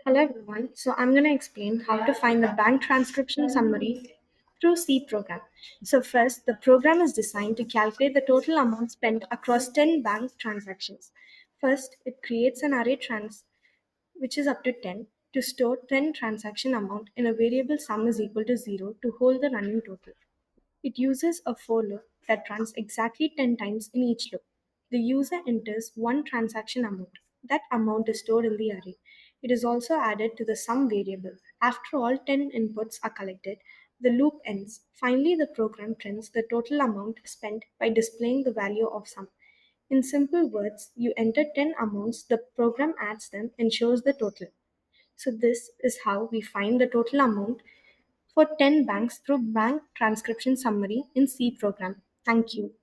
Hello everyone. So I'm going to explain how to find the bank transcription summary through C program. So first, the program is designed to calculate the total amount spent across 10 bank transactions. First, it creates an array which is up to 10 to store 10 transaction amount in a variable sum is equal to 0 to hold the running total. It uses a for loop that runs exactly 10 times in each loop. The user enters one transaction amount. That amount is stored in the array. It is also added to the sum variable. After all 10 inputs are collected, the loop ends. Finally, the program prints the total amount spent by displaying the value of sum. In simple words, you enter 10 amounts, the program adds them and shows the total. So, this is how we find the total amount for 10 banks through bank transcription summary in C program. Thank you.